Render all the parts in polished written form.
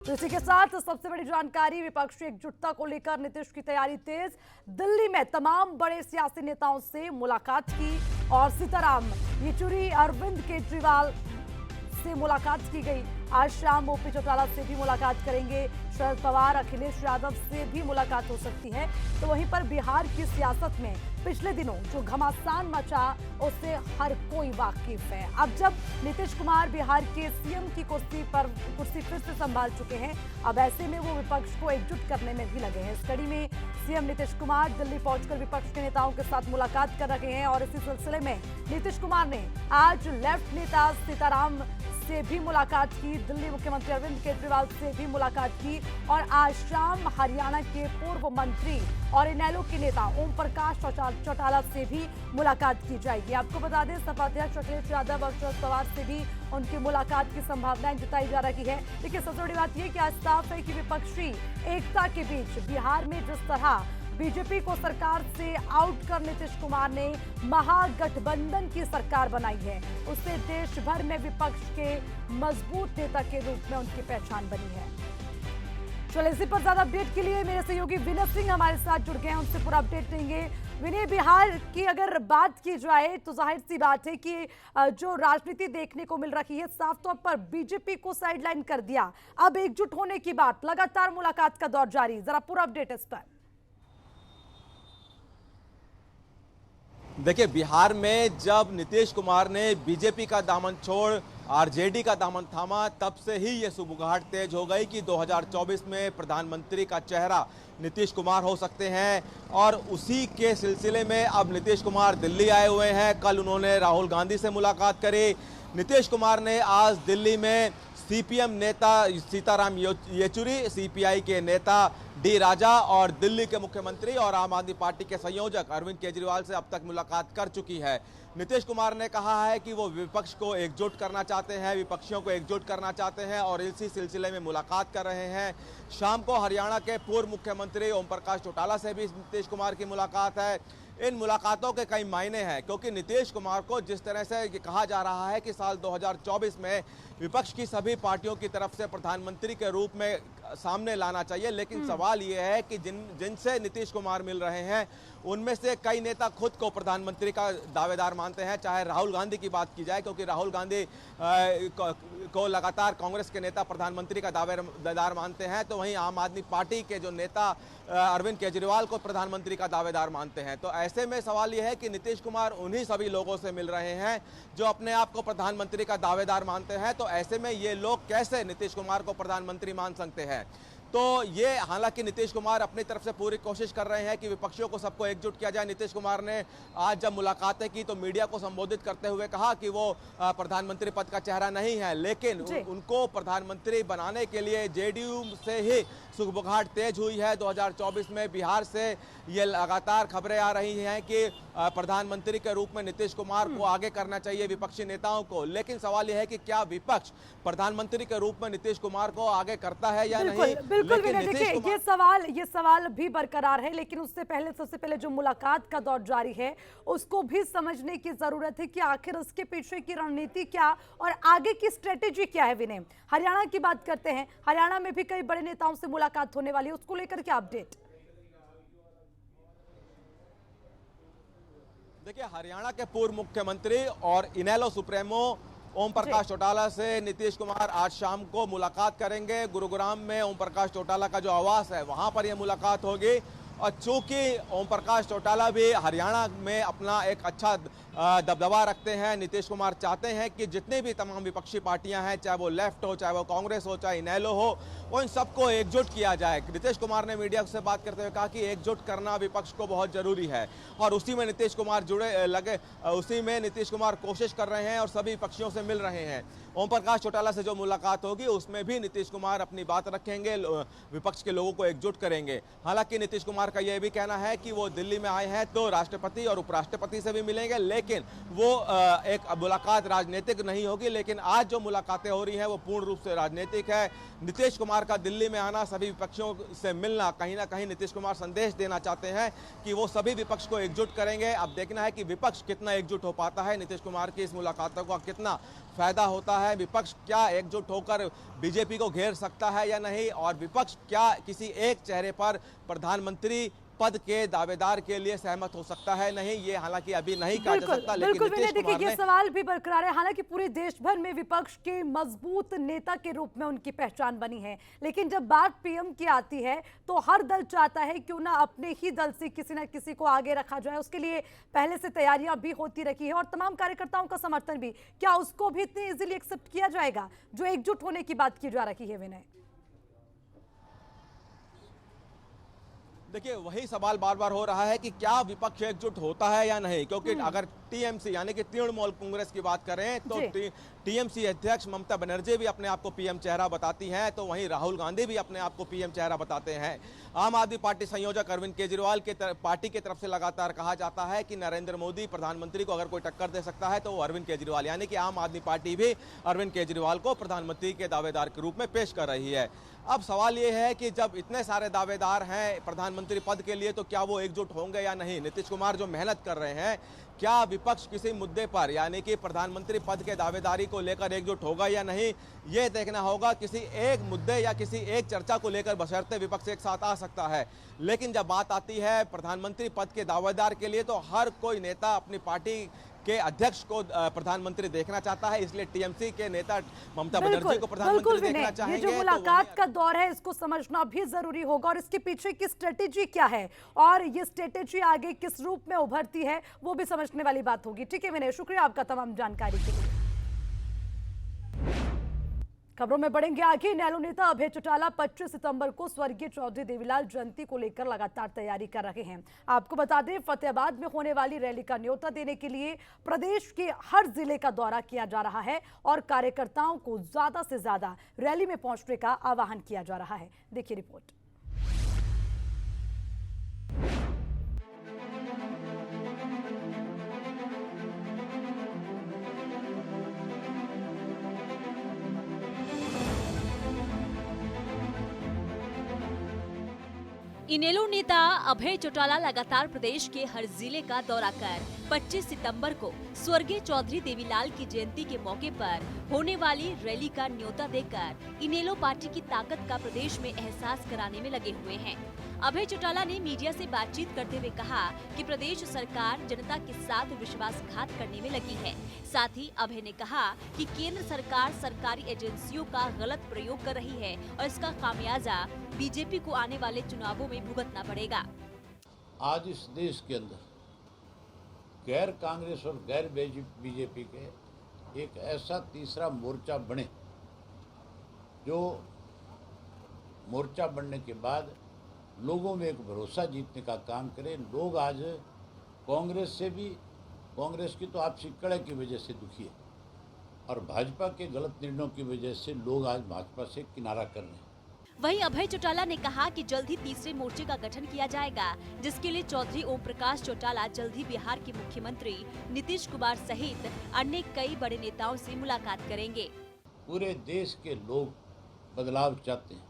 तो इसी के साथ सबसे बड़ी जानकारी, विपक्षी एकजुटता को लेकर नीतीश की तैयारी तेज। दिल्ली में तमाम बड़े सियासी नेताओं से मुलाकात की और सीताराम येचुरी, अरविंद केजरीवाल से मुलाकात की गई। आज शाम ओपी चौटाला से भी मुलाकात करेंगे। शरद पवार, अखिलेश यादव से भी मुलाकात हो सकती है। तो वहीं पर बिहार की सियासत में पिछले दिनों जो घमासान मचा उससे हर कोई वाकिफ है। अब जब नीतीश कुमार बिहार के सीएम की कुर्सी फिर से संभाल चुके हैं, अब ऐसे में वो विपक्ष को एकजुट करने में भी लगे हैं। इस कड़ी में सीएम नीतीश कुमार दिल्ली पहुंचकर विपक्ष के नेताओं के साथ मुलाकात कर रहे हैं और इसी सिलसिले में नीतीश कुमार ने आज लेफ्ट नेता सीताराम से भी मुलाकात की, दिल्ली मुख्यमंत्री अरविंद केजरीवाल से भी मुलाकात की और आज शाम हरियाणा के पूर्व मंत्री और इनेलो के नेता ओम प्रकाश चौटाला से भी मुलाकात की जाएगी। आपको बता दें, सपा अध्यक्ष अखिलेश यादव और शरद पवार से भी उनकी मुलाकात की संभावनाएं जताई जा रही है। लेकिन सबसे बड़ी बात यह कि आज साफ है कि विपक्षी एकता के बीच बिहार में जिस तरह बीजेपी को सरकार से आउट कर नीतीश कुमार ने महागठबंधन की सरकार बनाई है, उससे देश भर में विपक्ष के मजबूत नेता के रूप में उनकी पहचान बनी है। चलिए, इसी पर ज्यादा अपडेट के लिए मेरे सहयोगी विनय सिंह हमारे साथ जुड़ गए हैं, उनसे पूरा अपडेट लेंगे। विनय, बिहार की अगर बात की जाए तो जाहिर सी बात है कि जो राजनीति देखने को मिल रही है, साफ तौर पर बीजेपी को साइडलाइन कर दिया। अब एकजुट होने की बात, लगातार मुलाकात का दौर जारी, जरा पूरा अपडेट इस पर। देखिए, बिहार में जब नीतीश कुमार ने बीजेपी का दामन छोड़ आरजेडी का दामन थामा, तब से ही ये सुबुगाहट तेज हो गई कि 2024 में प्रधानमंत्री का चेहरा नीतीश कुमार हो सकते हैं। और उसी के सिलसिले में अब नीतीश कुमार दिल्ली आए हुए हैं। कल उन्होंने राहुल गांधी से मुलाकात करी। नीतीश कुमार ने आज दिल्ली में सीपीएम नेता सीताराम येचुरी, सीपीआई के नेता डी राजा और दिल्ली के मुख्यमंत्री और आम आदमी पार्टी के संयोजक अरविंद केजरीवाल से अब तक मुलाकात कर चुकी है। नीतीश कुमार ने कहा है कि वो विपक्ष को एकजुट करना चाहते हैं, विपक्षियों को एकजुट करना चाहते हैं और इसी सिलसिले में मुलाकात कर रहे हैं। शाम को हरियाणा के पूर्व मुख्यमंत्री ओम प्रकाश चौटाला से भी नीतीश कुमार की मुलाकात है। इन मुलाकातों के कई मायने हैं, क्योंकि नीतीश कुमार को जिस तरह से कहा जा रहा है कि साल 2024 में विपक्ष की सभी पार्टियों की तरफ से प्रधानमंत्री के रूप में सामने लाना चाहिए, लेकिन सवाल ये है कि जिनसे नीतीश कुमार मिल रहे हैं उनमें से कई नेता खुद को प्रधानमंत्री का दावेदार मानते हैं। चाहे राहुल गांधी की बात की जाए, क्योंकि राहुल गांधी को लगातार कांग्रेस के नेता प्रधानमंत्री का दावेदार मानते हैं, तो वहीं आम आदमी पार्टी के जो नेता अरविंद केजरीवाल को प्रधानमंत्री का दावेदार मानते हैं। तो ऐसे में सवाल यह है कि नीतीश कुमार उन्हीं सभी लोगों से मिल रहे हैं जो अपने आप को प्रधानमंत्री का दावेदार मानते हैं। तो ऐसे में ये लोग कैसे नीतीश कुमार को प्रधानमंत्री मान सकते हैं? तो ये, हालांकि नीतीश कुमार अपनी तरफ से पूरी कोशिश कर रहे हैं कि विपक्षियों को सबको एकजुट किया जाए। नीतीश कुमार ने आज जब मुलाकातें की तो मीडिया को संबोधित करते हुए कहा कि वो प्रधानमंत्री पद का चेहरा नहीं है, लेकिन उनको प्रधानमंत्री बनाने के लिए जेडीयू से ही सुगबुगाहट तेज हुई है। 2024 में बिहार से ये लगातार खबरें आ रही हैं कि प्रधानमंत्री के रूप में नीतीश कुमार को आगे करना चाहिए विपक्षी नेताओं को। लेकिन सवाल यह है कि क्या विपक्ष प्रधानमंत्री के रूप में नीतीश कुमार को आगे करता है या नहीं? बिल्कुल विनय, देखिए ये सवाल भी बरकरार है, लेकिन उससे पहले सबसे पहले जो मुलाकात का दौर जारी है उसको भी समझने की जरूरत है कि आखिर उसके पीछे की रणनीति क्या और आगे की स्ट्रेटेजी क्या है। विनय, हरियाणा की बात करते हैं, हरियाणा में भी कई बड़े नेताओं से मुलाकात होने वाली है, उसको लेकर क्या अपडेट? देखिए, हरियाणा के पूर्व मुख्यमंत्री और इनेलो सुप्रीमो ओम प्रकाश चौटाला से नीतीश कुमार आज शाम को मुलाकात करेंगे। गुरुग्राम में ओम प्रकाश चौटाला का जो आवास है वहां पर यह मुलाकात होगी। और चूंकि ओम प्रकाश चौटाला भी हरियाणा में अपना एक अच्छा दबदबा रखते हैं, नीतीश कुमार चाहते हैं कि जितनी भी तमाम विपक्षी पार्टियां हैं, चाहे वो लेफ्ट हो, चाहे वो कांग्रेस हो, चाहे इनेलो हो, उन सबको एकजुट किया जाए। नीतीश कुमार ने मीडिया से बात करते हुए कहा कि एकजुट करना विपक्ष को बहुत जरूरी है और उसी में नीतीश कुमार उसी में नीतीश कुमार कोशिश कर रहे हैं और सभी विपक्षियों से मिल रहे हैं। ओम प्रकाश चौटाला से जो मुलाकात होगी उसमें भी नीतीश कुमार अपनी बात रखेंगे, विपक्ष के लोगों को एकजुट करेंगे। हालांकि नीतीश कुमार का यह भी कहना है कि वो दिल्ली में आए हैं तो राष्ट्रपति और उपराष्ट्रपति से भी मिलेंगे, लेकिन वो एक मुलाकात राजनीतिक नहीं होगी। लेकिन आज जो मुलाकातें हो रही हैं वो पूर्ण रूप से राजनीतिक है। नीतीश कुमार का दिल्ली में आना, सभी विपक्षियों से मिलना, कहीं ना कहीं नीतीश कुमार संदेश देना चाहते हैं कि वो सभी विपक्ष को एकजुट करेंगे। अब देखना है कि विपक्ष कितना एकजुट हो पाता है नीतीश कुमार की इस मुलाकातों का कितना फायदा होता है, विपक्ष क्या एकजुट होकर बीजेपी को घेर सकता है या नहीं, और विपक्ष क्या किसी एक चेहरे पर प्रधानमंत्री पद के दावेदार के लिए सहमत हो सकता है नहीं, ये हालांकि अभी नहीं कहा जा सकता। लेकिन बिल्कुल नीतीश देखिए कुमार ये ने सवाल भी बरकरार है। हालांकि पूरे देश भर में विपक्ष के मजबूत नेता के रूप में उनकी पहचान बनी है, लेकिन जब बात पीएम की आती है तो हर दल चाहता है क्यों ना अपने ही दल से किसी ना किसी को आगे रखा जाए। उसके लिए पहले से तैयारियां भी होती रही है और तमाम कार्यकर्ताओं का समर्थन भी। क्या उसको भी इतनी इजीली एक्सेप्ट किया जाएगा जो एकजुट होने की बात की जा रही है? विनय, देखिए वही सवाल बार बार हो रहा है कि क्या विपक्ष एकजुट होता है या नहीं, क्योंकि अगर टीएमसी यानी कि तृणमूल कांग्रेस की बात करें तो टीएमसी अध्यक्ष ममता बनर्जी भी अपने आप को पीएम चेहरा बताती हैं, तो वहीं राहुल गांधी भी अपने आप को पीएम चेहरा बताते हैं। आम आदमी पार्टी संयोजक अरविंद केजरीवाल के पार्टी की तरफ से लगातार कहा जाता है कि नरेंद्र मोदी प्रधानमंत्री को अगर कोई टक्कर दे सकता है तो वो अरविंद केजरीवाल, यानी कि आम आदमी पार्टी भी अरविंद केजरीवाल को प्रधानमंत्री के दावेदार के रूप में पेश कर रही है। अब सवाल ये है कि जब इतने सारे दावेदार हैं प्रधानमंत्री पद के लिए तो क्या वो एकजुट होंगे या नहीं। नीतीश कुमार जो मेहनत कर रहे हैं, क्या विपक्ष किसी मुद्दे पर यानी कि प्रधानमंत्री पद के दावेदारी को लेकर एकजुट होगा या नहीं, ये देखना होगा। किसी एक मुद्दे या किसी एक चर्चा को लेकर बशर्ते विपक्ष एक साथ आ सकता है, लेकिन जब बात आती है प्रधानमंत्री पद के दावेदार के लिए तो हर कोई नेता अपनी पार्टी के अध्यक्ष को प्रधानमंत्री देखना चाहता है। इसलिए टीएमसी के नेता ममता बनर्जी को प्रधानमंत्री देखना चाहेंगे। ये जो मुलाकात का दौर है इसको समझना भी जरूरी होगा और इसके पीछे की स्ट्रेटेजी क्या है और ये स्ट्रेटेजी आगे किस रूप में उभरती है वो भी समझने वाली बात होगी। ठीक है विनय, शुक्रिया आपका तमाम जानकारी के लिए। खबरों में बढ़ेंगे आगे। इनेलो नेता अभय चौटाला 25 सितंबर को स्वर्गीय चौधरी देवीलाल जयंती को लेकर लगातार तैयारी कर रहे हैं। आपको बता दें फतेहाबाद में होने वाली रैली का न्योता देने के लिए प्रदेश के हर जिले का दौरा किया जा रहा है और कार्यकर्ताओं को ज्यादा से ज्यादा रैली में पहुंचने का आह्वान किया जा रहा है। देखिए रिपोर्ट। इनेलो नेता अभय चौटाला लगातार प्रदेश के हर जिले का दौरा कर 25 सितंबर को स्वर्गीय चौधरी देवीलाल की जयंती के मौके पर होने वाली रैली का न्योता देकर इनेलो पार्टी की ताकत का प्रदेश में एहसास कराने में लगे हुए हैं। अभय चौटाला ने मीडिया से बातचीत करते हुए कहा कि प्रदेश सरकार जनता के साथ विश्वासघात करने में लगी है। साथ ही अभय ने कहा कि केंद्र सरकार सरकारी एजेंसियों का गलत प्रयोग कर रही है और इसका खामियाजा बीजेपी को आने वाले चुनावों में भुगतना पड़ेगा। आज इस देश के अंदर गैर कांग्रेस और गैर बीजेपी के एक ऐसा तीसरा मोर्चा बने जो मोर्चा बनने के बाद लोगों में एक भरोसा जीतने का काम करे। लोग आज कांग्रेस से भी, कांग्रेस की तो आपसी कड़े की वजह से दुखी है और भाजपा के गलत निर्णयों की वजह से लोग आज भाजपा से किनारा कर रहे हैं। वहीं अभय चौटाला ने कहा कि जल्द ही तीसरे मोर्चे का गठन किया जाएगा, जिसके लिए चौधरी ओम प्रकाश चौटाला जल्द ही बिहार के मुख्यमंत्री नीतीश कुमार सहित अन्य कई बड़े नेताओं से मुलाकात करेंगे। पूरे देश के लोग बदलाव चाहते हैं,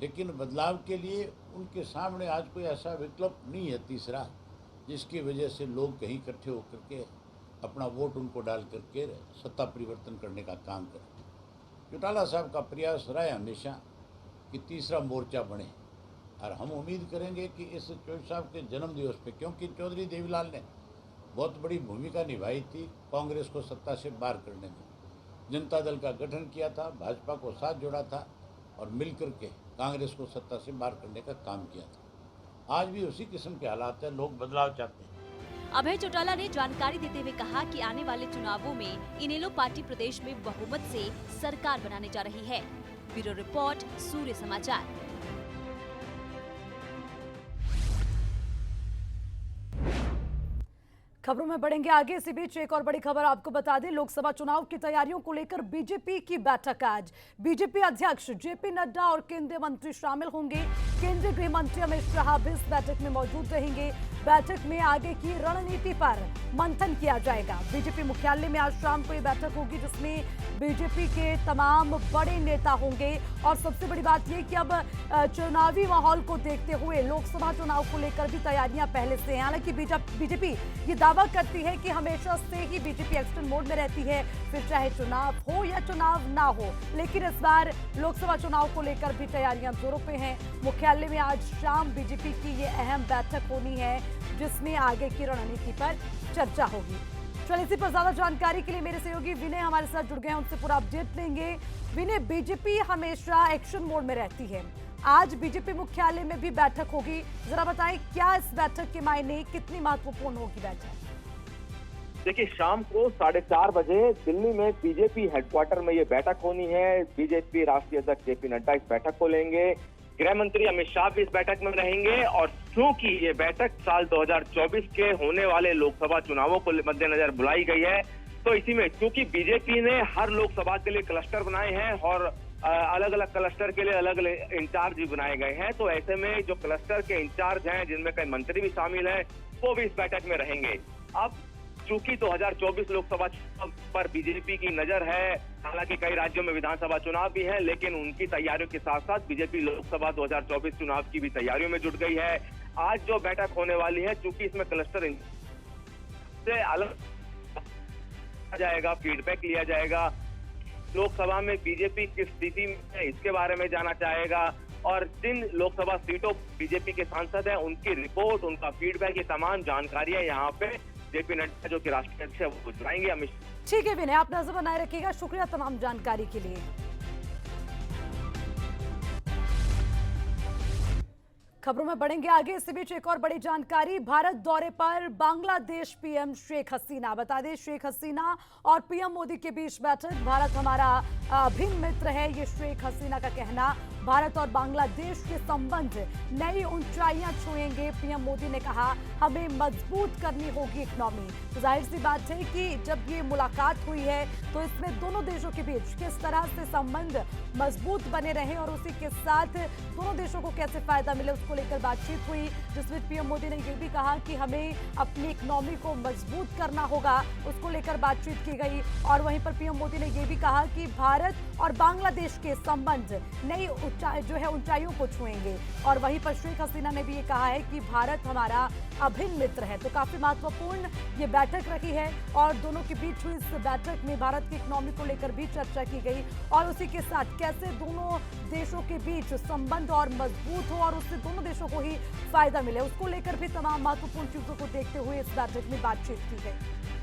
लेकिन बदलाव के लिए उनके सामने आज कोई ऐसा विकल्प नहीं है तीसरा जिसकी वजह से लोग कहीं इकट्ठे होकर के अपना वोट उनको डाल करके सत्ता परिवर्तन करने का काम करें। चौटाला साहब का प्रयास रहा है हमेशा कि तीसरा मोर्चा बने और हम उम्मीद करेंगे कि इस चौधरी साहब के जन्म दिवस पे, क्योंकि चौधरी देवीलाल ने बहुत बड़ी भूमिका निभाई थी कांग्रेस को सत्ता से बाहर करने में, जनता दल का गठन किया था, भाजपा को साथ जोड़ा था और मिलकर के कांग्रेस को सत्ता से बाहर करने का काम किया था। आज भी उसी किस्म के हालात है, लोग बदलाव चाहते हैं। अभय चौटाला ने जानकारी देते हुए कहा कि आने वाले चुनावों में इनेलो पार्टी प्रदेश में बहुमत से सरकार बनाने जा रही है। ब्यूरो रिपोर्ट, सूर्य समाचार। खबरों में बढ़ेंगे आगे। इसी बीच एक और बड़ी खबर आपको बता दें, लोकसभा चुनाव की तैयारियों को लेकर बीजेपी की बैठक आज। बीजेपी अध्यक्ष जेपी नड्डा और केंद्रीय मंत्री शामिल होंगे। केंद्रीय गृह मंत्री अमित शाह भी इस बैठक में मौजूद रहेंगे। बैठक में आगे की रणनीति पर मंथन किया जाएगा। बीजेपी मुख्यालय में आज शाम को ये बैठक होगी जिसमें बीजेपी के तमाम बड़े नेता होंगे। और सबसे बड़ी बात यह कि अब चुनावी माहौल को देखते हुए लोकसभा चुनाव को लेकर भी तैयारियां पहले से हैं। हालांकि बीजेपी ये दावा करती है कि हमेशा से ही बीजेपी एक्शन मोड में रहती है, फिर चाहे चुनाव हो या चुनाव ना हो। लेकिन इस बार लोकसभा चुनाव को लेकर भी तैयारियां जोरों पे हैं। मुख्यालय में आज शाम बीजेपी की ये अहम बैठक होनी है जिसमें आगे की रणनीति पर चर्चा होगी। चलिए, इसी पर ज्यादा जानकारी के लिए मेरे सहयोगी विनय हमारे साथ जुड़ गए हैं, उनसे पूरा अपडेट लेंगे। विनय, बीजेपी हमेशा एक्शन मोड में रहती है, आज बीजेपी मुख्यालय में भी बैठक होगी, जरा बताएं क्या इस बैठक के मायने, कितनी महत्वपूर्ण होगी बैठक? देखिए, शाम को 4:30 बजे दिल्ली में बीजेपी हेडक्वार्टर में ये बैठक होनी है। बीजेपी राष्ट्रीय अध्यक्ष जेपी नड्डा इस बैठक को लेंगे, गृह मंत्री अमित शाह भी इस बैठक में रहेंगे। और क्योंकि ये बैठक साल 2024 के होने वाले लोकसभा चुनावों को मद्देनजर बुलाई गई है, तो इसी में क्योंकि बीजेपी ने हर लोकसभा के लिए क्लस्टर बनाए हैं और अलग अलग क्लस्टर के लिए अलग अलग इंचार्ज भी बनाए गए हैं, तो ऐसे में जो क्लस्टर के इंचार्ज हैं जिनमें कई मंत्री भी शामिल हैं, वो भी इस बैठक में रहेंगे। अब चूंकि 2024 लोकसभा चुनाव पर बीजेपी की नजर है, हालांकि कई राज्यों में विधानसभा चुनाव भी है, लेकिन उनकी तैयारियों के साथ साथ बीजेपी लोकसभा 2024 चुनाव की भी तैयारियों में जुट गई है। आज जो बैठक होने वाली है, चूंकि इसमें क्लस्टर से अलग जाएगा, फीडबैक लिया जाएगा, लोकसभा में बीजेपी किस स्थिति में है इसके बारे में जाना चाहेगा, और जिन लोकसभा सीटों बीजेपी के सांसद हैं उनकी रिपोर्ट, उनका फीडबैक, ये तमाम जानकारियां यहाँ पे जेपी नड्डा जो कि राष्ट्रीय अध्यक्ष है वो जुटाएंगे। अमित, ठीक है विनय, आप नजर बनाए रखिएगा, शुक्रिया तमाम जानकारी के लिए। खबरों में बढ़ेंगे आगे, इसी बीच एक और बड़ी जानकारी, भारत दौरे पर बांग्लादेश पीएम शेख हसीना। बता दें, शेख हसीना और पीएम मोदी के बीच बैठक, भारत हमारा अभिन्न मित्र है, ये शेख हसीना का कहना। भारत और बांग्लादेश के संबंध नई ऊंचाइयां छुएंगे, पीएम मोदी ने कहा हमें मजबूत करनी होगी इकोनॉमी। तो जाहिर सी बात है कि जब ये मुलाकात हुई है तो इसमें दोनों देशों के बीच किस तरह से संबंध मजबूत बने रहे और उसी के साथ दोनों देशों को कैसे फायदा मिले उसको लेकर बातचीत हुई, जिसमें पीएम मोदी ने यह भी कहा कि हमें अपनी इकोनॉमी को मजबूत करना होगा, उसको लेकर बातचीत की गई। और वहीं पर पीएम मोदी ने यह भी कहा कि भारत और बांग्लादेश के संबंध नई ऊंचाइयों को छुएंगे। और वहीं पर शेख हसीना ने भी ये कहा है कि भारत हमारा अभिन्न मित्र है। तो काफी महत्वपूर्ण ये बैठक रही है और दोनों के बीच हुई इस बैठक में भारत की इकोनॉमी को लेकर भी चर्चा की गई और उसी के साथ कैसे दोनों देशों के बीच संबंध और मजबूत हो और उससे दोनों देशों को ही फायदा मिले, उसको लेकर भी तमाम महत्वपूर्ण चीजों को देखते हुए इस बैठक में बातचीत की गई।